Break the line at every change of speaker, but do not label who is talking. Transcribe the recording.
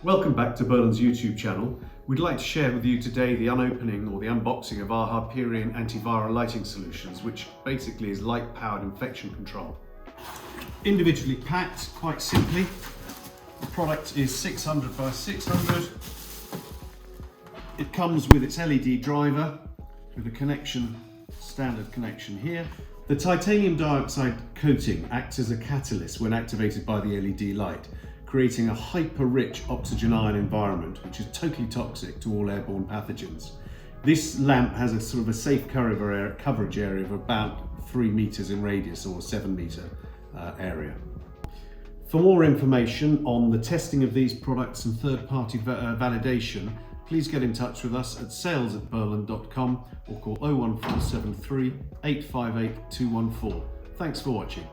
Welcome back to Burland's YouTube channel. We'd like to share with you today the unopening or the unboxing of our Hyperion antiviral lighting solutions, which basically is light-powered infection control. Individually packed, quite simply. The product is 600 by 600. It comes with its LED driver with a connection, standard connection here. The titanium dioxide coating acts as a catalyst when activated by the LED light, creating a hyper-rich oxygen ion environment, which is totally toxic to all airborne pathogens. This lamp has a sort of a safe coverage area of about 3 meters in radius, or 7 meter area. For more information on the testing of these products and third-party validation, please get in touch with us at sales@burland.com or call 01473 858 214. Thanks for watching.